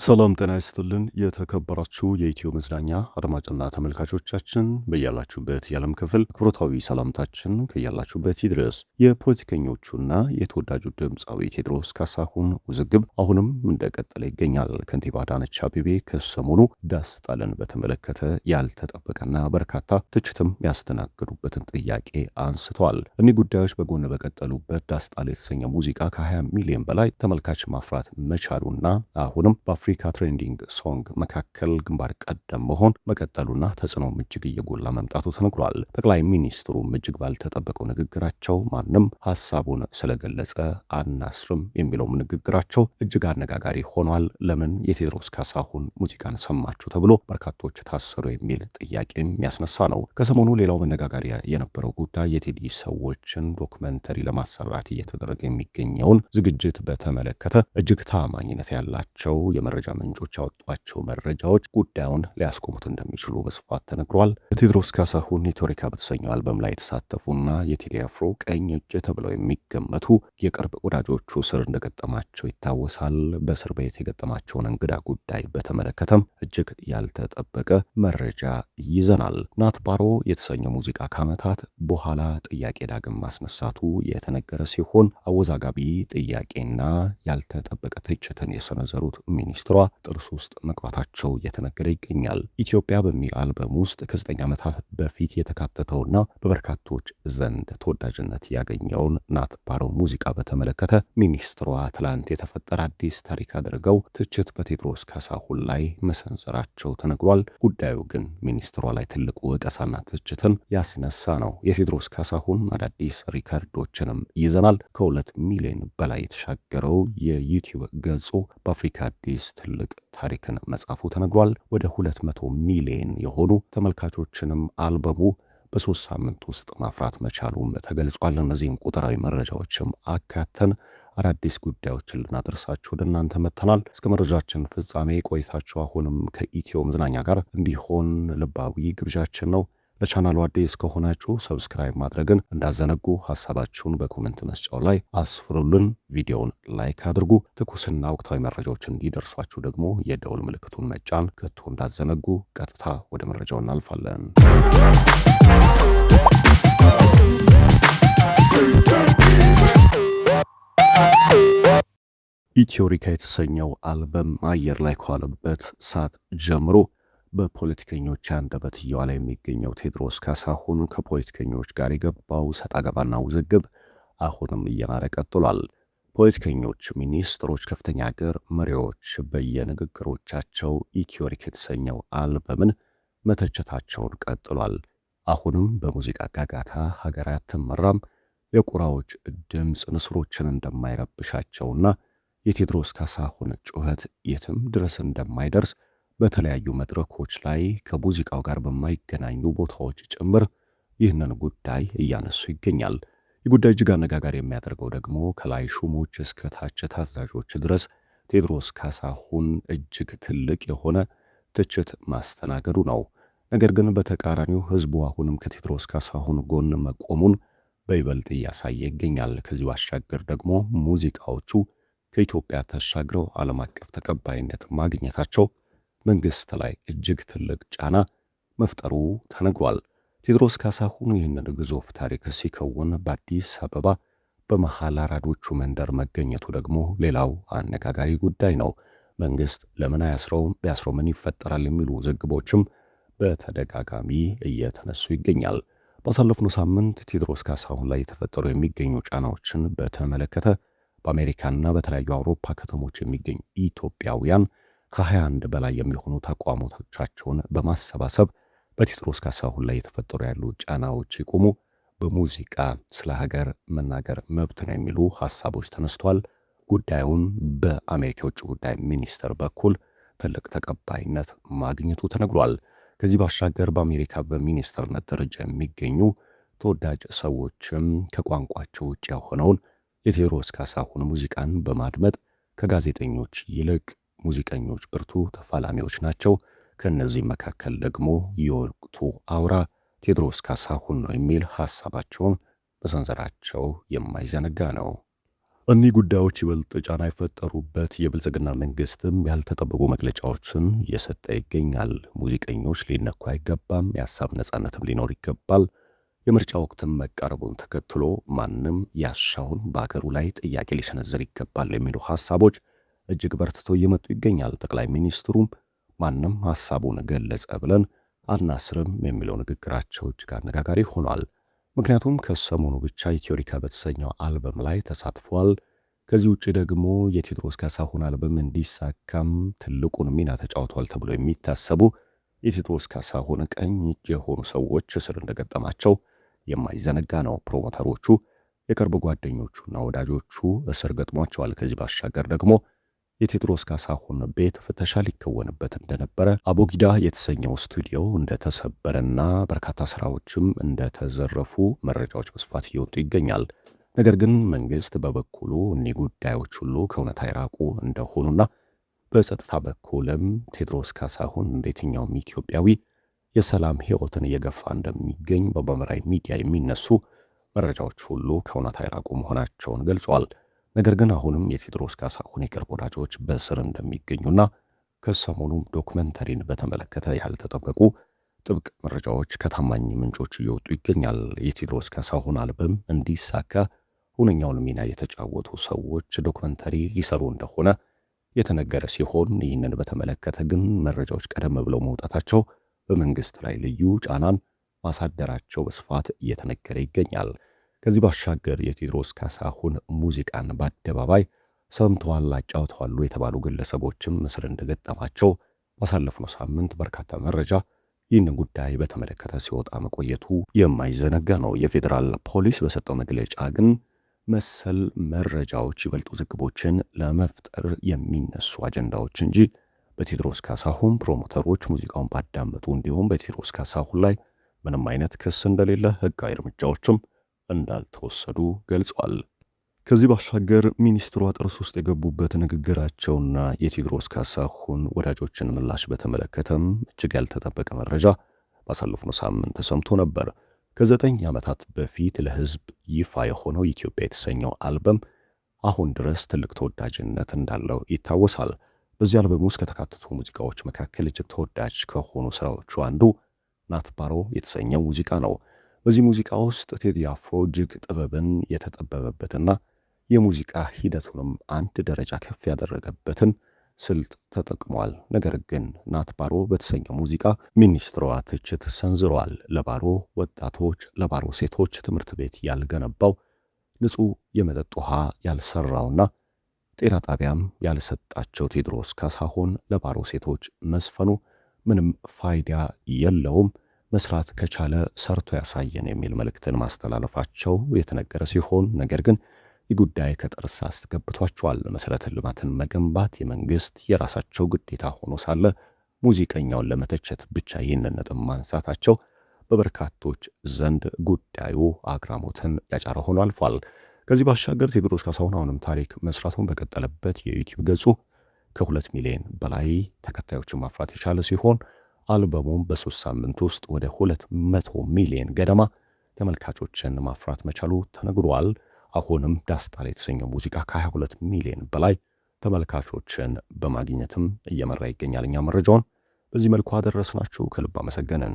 ሰላም ጤና ይስጥልን። የተከበራችሁ የኢትዮ መዝናኛ አድማጭና ተመልካቾቻችን በያላችሁበት የዓለም ክፍል አክብሮታዊ ሰላምታችን ከያላችሁበት ይድረስ። የፖለቲከኞቹና የተወዳጁ ድምፃዊ ቴዎድሮስ ካሳሁን ውዝግብ አሁንም እንደቀጠለ ይገኛል። ከንቲባ አዳነች አቤቤ ከሰሞኑ ዳስ ጣልን በተመለከተ ያልተጠበቀና በርካታ ትችትም ያስተናገዱበትን ጥያቄ አንስተዋል። እኒህ ጉዳዮች በጎን በቀጠሉበት ዳስ ጣል የተሰኘ ሙዚቃ ከ20 ሚሊዮን በላይ ተመልካች ማፍራት መቻሉና አሁንም በአፍሪካ ትሬንዲንግ ሶንግ መካከል ግንባር ቀደም መሆን መቀጠሉና ተጽዕኖም እጅግ እየጎላ መምጣቱ ተነግሯል። ጠቅላይ ሚኒስትሩም እጅግ ባልተጠበቀው ንግግራቸው ማንም ሐሳቡን ስለገለጸ አናስርም የሚለውም ንግግራቸው እጅግ አነጋጋሪ ሆኗል። ለምን የቴዎድሮስ ካሳሁን ሙዚቃን ሰማችሁ ተብሎ በርካቶች ታሰሩ የሚል ጥያቄም የሚያስነሳ ነው። ከሰሞኑ ሌላው መነጋገሪያ የነበረው ጉዳይ የቴዲ ሰዎችን ዶክመንተሪ ለማሰራት እየተደረገ የሚገኘውን ዝግጅት በተመለከተ እጅግ ታማኝነት ያላቸው የመረጃ ምንጮች ያወጧቸው መረጃዎች ጉዳዩን ሊያስቆሙት እንደሚችሉ በስፋት ተነግሯል። ቴዎድሮስ ካሳሁን ኔትወርክ በተሰኘው አልበም ላይ የተሳተፉና የቴዲ አፍሮ ቀኝ እጅ ተብለው የሚገመቱ የቅርብ ወዳጆቹ ስር እንደገጠማቸው ይታወሳል። በእስር ቤት የገጠማቸውን እንግዳ ጉዳይ በተመለከተም እጅግ ያልተጠበቀ መረጃ ይዘናል። ናት ባሮ የተሰኘ ሙዚቃ ከዓመታት በኋላ ጥያቄ ዳግም ማስነሳቱ የተነገረ ሲሆን አወዛጋቢ ጥያቄና ያልተጠበቀ ትችትን የሰነዘሩት ሚኒስትሯ ጥርስ ውስጥ መግባታቸው እየተነገረ ይገኛል። ኢትዮጵያ በሚል አልበም ውስጥ ከ9 ዓመታት በፊት የተካተተውና በበርካቶች ዘንድ ተወዳጅነት ያገኘውን ናት ባሮ ሙዚቃ በተመለከተ ሚኒስትሯ ትላንት የተፈጠረ አዲስ ታሪክ አድርገው ትችት በቴዎድሮስ ካሳሁን ላይ መሰንዘራቸው ተነግሯል። ጉዳዩ ግን ሚኒስትሯ ላይ ትልቁ ወቀሳና ትችትን ያስነሳ ነው። የቴዎድሮስ ካሳሁን አዳዲስ ሪከርዶችንም ይዘናል። ከ2 ሚሊዮን በላይ የተሻገረው የዩቲዩብ ገጹ በአፍሪካ አዲስ ትልቅ ታሪክን መጻፉ ተነግሯል። ወደ 200 ሚሊዮን የሆኑ ተመልካቾችንም አልበሙ በ3 ሳምንት ውስጥ ማፍራት መቻሉም ተገልጿል። እነዚህም ቁጥራዊ መረጃዎችም አካተን አዳዲስ ጉዳዮችን ልናደርሳችሁ ወደ እናንተ መጥተናል። እስከ መረጃችን ፍጻሜ ቆይታችሁ አሁንም ከኢትዮ መዝናኛ ጋር እንዲሆን ልባዊ ግብዣችን ነው። ለቻናሉ አዲስ ከሆናችሁ ሰብስክራይብ ማድረግን እንዳዘነጉ፣ ሐሳባችሁን በኮሜንት መስጫው ላይ አስፍሩልን። ቪዲዮውን ላይክ አድርጉ። ትኩስና ወቅታዊ መረጃዎች እንዲደርሷችሁ ደግሞ የደውል ምልክቱን መጫን ከቶ እንዳዘነጉ። ቀጥታ ወደ መረጃው እናልፋለን። ኢትዮሪካ የተሰኘው አልበም አየር ላይ ከዋለበት ሰዓት ጀምሮ በፖለቲከኞች አንደበት እየዋለ የሚገኘው ቴዎድሮስ ካሳሁን ከፖለቲከኞች ጋር የገባው ሰጣ ገባና ውዝግብ አሁንም እየናረ ቀጥሏል። ፖለቲከኞች፣ ሚኒስትሮች፣ ከፍተኛ ሀገር መሪዎች በየንግግሮቻቸው ኢትዮሪካ የተሰኘው አልበምን መተቸታቸውን ቀጥሏል። አሁንም በሙዚቃ ጋጋታ ሀገር አትመራም፣ የቁራዎች ድምፅ ንስሮችን እንደማይረብሻቸውና የቴዎድሮስ ካሳሁን ጩኸት የትም ድረስ እንደማይደርስ በተለያዩ መድረኮች ላይ ከሙዚቃው ጋር በማይገናኙ ቦታዎች ጭምር ይህንን ጉዳይ እያነሱ ይገኛል። ይህ ጉዳይ እጅግ አነጋጋሪ የሚያደርገው ደግሞ ከላይ ሹሞች እስከ ታች ታዛዦች ድረስ ቴዎድሮስ ካሳሁን እጅግ ትልቅ የሆነ ትችት ማስተናገዱ ነው። ነገር ግን በተቃራኒው ህዝቡ አሁንም ከቴዎድሮስ ካሳሁን ጎን መቆሙን በይበልጥ እያሳየ ይገኛል። ከዚህ ባሻገር ደግሞ ሙዚቃዎቹ ከኢትዮጵያ ተሻግረው ዓለም አቀፍ ተቀባይነት ማግኘታቸው መንግስት ላይ እጅግ ትልቅ ጫና መፍጠሩ ተነግሯል። ቴዎድሮስ ካሳሁን ይህንን ግዙፍ ታሪክ ሲከውን በአዲስ አበባ በመሃል አራዶቹ መንደር መገኘቱ ደግሞ ሌላው አነጋጋሪ ጉዳይ ነው። መንግስት ለምን አያስረውም? ቢያስረው ምን ይፈጠራል? የሚሉ ውዝግቦችም በተደጋጋሚ እየተነሱ ይገኛል። ባሳለፍነው ሳምንት ቴዎድሮስ ካሳሁን ላይ የተፈጠሩ የሚገኙ ጫናዎችን በተመለከተ በአሜሪካና በተለያዩ አውሮፓ ከተሞች የሚገኙ ኢትዮጵያውያን ከ21 በላይ የሚሆኑ ተቋሞቻቸውን በማሰባሰብ በቴዎድሮስ ካሳሁን ላይ የተፈጠሩ ያሉ ጫናዎች ይቁሙ፣ በሙዚቃ ስለ ሀገር መናገር መብት ነው የሚሉ ሐሳቦች ተነስተዋል። ጉዳዩን በአሜሪካ የውጭ ጉዳይ ሚኒስቴር በኩል ትልቅ ተቀባይነት ማግኘቱ ተነግሯል። ከዚህ ባሻገር በአሜሪካ በሚኒስትርነት ደረጃ የሚገኙ ተወዳጅ ሰዎችም ከቋንቋቸው ውጭ የሆነውን የቴዎድሮስ ካሳሁን ሙዚቃን በማድመጥ ከጋዜጠኞች ይልቅ ሙዚቀኞች ብርቱ ተፋላሚዎች ናቸው፣ ከነዚህ መካከል ደግሞ የወቅቱ አውራ ቴዎድሮስ ካሳሁን ነው የሚል ሐሳባቸውን መሰንዘራቸው የማይዘነጋ ነው። እኒህ ጉዳዮች ይበልጥ ጫና የፈጠሩበት የብልጽግና መንግስትም ያልተጠበቁ መግለጫዎችን እየሰጠ ይገኛል። ሙዚቀኞች ሊነኩ አይገባም፣ የሐሳብ ነጻነትም ሊኖር ይገባል። የምርጫ ወቅትም መቃረቡን ተከትሎ ማንም ያሻውን በአገሩ ላይ ጥያቄ ሊሰነዝር ይገባል የሚሉ ሐሳቦች እጅግ በርትተው እየመጡ ይገኛል። ጠቅላይ ሚኒስትሩም ማንም ሐሳቡን ገለጸ ብለን አናስርም የሚለው ንግግራቸው እጅግ አነጋጋሪ ሆኗል። ምክንያቱም ከሰሞኑ ብቻ ኢትዮሪካ በተሰኘው አልበም ላይ ተሳትፏል። ከዚህ ውጭ ደግሞ የቴዎድሮስ ካሳሁን አልበም እንዲሳካም ትልቁን ሚና ተጫውቷል ተብሎ የሚታሰቡ የቴዎድሮስ ካሳሁን ቀኝ እጅ የሆኑ ሰዎች እስር እንደገጠማቸው የማይዘነጋ ነው። ፕሮሞተሮቹ፣ የቅርብ ጓደኞቹና ወዳጆቹ እስር ገጥሟቸዋል። ከዚህ ባሻገር ደግሞ የቴዎድሮስ ካሳሁን ቤት ፍተሻ ሊከወንበት እንደነበረ፣ አቦጊዳ የተሰኘው ስቱዲዮ እንደተሰበረና በርካታ ስራዎችም እንደተዘረፉ መረጃዎች በስፋት እየወጡ ይገኛል። ነገር ግን መንግስት በበኩሉ እኒህ ጉዳዮች ሁሉ ከእውነታ የራቁ እንደሆኑና በጸጥታ በኩልም ቴዎድሮስ ካሳሁን እንደ የትኛውም ኢትዮጵያዊ የሰላም ሕይወትን እየገፋ እንደሚገኝ በማህበራዊ ሚዲያ የሚነሱ መረጃዎች ሁሉ ከእውነታ የራቁ መሆናቸውን ገልጿል። ነገር ግን አሁንም የቴዎድሮስ ካሳሁን የቅርብ ወዳጆች በእስር እንደሚገኙና ከሰሞኑም ዶክመንተሪን በተመለከተ ያልተጠበቁ ጥብቅ መረጃዎች ከታማኝ ምንጮች እየወጡ ይገኛል። የቴዎድሮስ ካሳሁን አልበም እንዲሳካ ሁነኛውን ሚና የተጫወቱ ሰዎች ዶክመንተሪ ሊሰሩ እንደሆነ የተነገረ ሲሆን ይህንን በተመለከተ ግን መረጃዎች ቀደም ብለው መውጣታቸው በመንግስት ላይ ልዩ ጫናን ማሳደራቸው በስፋት እየተነገረ ይገኛል። ከዚህ ባሻገር የቴዎድሮስ ካሳሁን ሙዚቃን በአደባባይ ሰምተዋል፣ አጫውተዋል የተባሉ ግለሰቦችም እስር እንደገጠማቸው ባሳለፍነው ሳምንት በርካታ መረጃ ይህንን ጉዳይ በተመለከተ ሲወጣ መቆየቱ የማይዘነጋ ነው። የፌዴራል ፖሊስ በሰጠው መግለጫ ግን መሰል መረጃዎች ይበልጡ ዝግቦችን ለመፍጠር የሚነሱ አጀንዳዎች እንጂ በቴዎድሮስ ካሳሁን ፕሮሞተሮች ሙዚቃውን ባዳመጡ እንዲሁም በቴዎድሮስ ካሳሁን ላይ ምንም አይነት ክስ እንደሌለ ሕጋዊ እርምጃዎችም እንዳልተወሰዱ ገልጿል። ከዚህ ባሻገር ሚኒስትሩ ጥርስ ውስጥ የገቡበት ንግግራቸውና የቴዎድሮስ ካሳሁን ወዳጆችን ምላሽ በተመለከተም እጅግ ያልተጠበቀ መረጃ ባሳለፍነው ሳምንት ተሰምቶ ነበር። ከ9 ዓመታት በፊት ለሕዝብ ይፋ የሆነው ኢትዮጵያ የተሰኘው አልበም አሁን ድረስ ትልቅ ተወዳጅነት እንዳለው ይታወሳል። በዚህ አልበም ውስጥ ከተካተቱ ሙዚቃዎች መካከል እጅግ ተወዳጅ ከሆኑ ስራዎቹ አንዱ ናት ባሮ የተሰኘው ሙዚቃ ነው። በዚህ ሙዚቃ ውስጥ ቴዲ አፍሮ እጅግ ጥበብን የተጠበበበትና የሙዚቃ ሂደቱንም አንድ ደረጃ ከፍ ያደረገበትን ስልት ተጠቅሟል። ነገር ግን ናት ባሮ በተሰኘው ሙዚቃ ሚኒስትሯ ትችት ሰንዝረዋል። ለባሮ ወጣቶች፣ ለባሮ ሴቶች ትምህርት ቤት ያልገነባው፣ ንጹህ የመጠጥ ውሃ ያልሰራውና ጤና ጣቢያም ያልሰጣቸው ቴዎድሮስ ካሳሁን ለባሮ ሴቶች መስፈኑ ምንም ፋይዳ የለውም፣ መስራት ከቻለ ሰርቶ ያሳየን የሚል መልእክትን ማስተላለፋቸው የተነገረ ሲሆን ነገር ግን ይህ ጉዳይ ከጥርስ አስገብቷቸዋል። መሰረተ ልማትን መገንባት የመንግስት የራሳቸው ግዴታ ሆኖ ሳለ ሙዚቀኛውን ለመተቸት ብቻ ይህንን ነጥብ ማንሳታቸው በበርካቶች ዘንድ ጉዳዩ አግራሞትን ያጫረ ሆኖ አልፏል። ከዚህ ባሻገር ቴዎድሮስ ካሳሁን አሁንም ታሪክ መስራቱን በቀጠለበት የዩቲዩብ ገጹ ከ2 ሚሊዮን በላይ ተከታዮችን ማፍራት የቻለ ሲሆን አልበሙም በ3 ሳምንት ውስጥ ወደ 200 ሚሊዮን ገደማ ተመልካቾችን ማፍራት መቻሉ ተነግሯል። አሁንም ዳስጣል የተሰኘው ሙዚቃ ከ22 ሚሊዮን በላይ ተመልካቾችን በማግኘትም እየመራ ይገኛል። እኛ መረጃውን በዚህ መልኩ አደረስናችሁ። ከልብ አመሰገንን።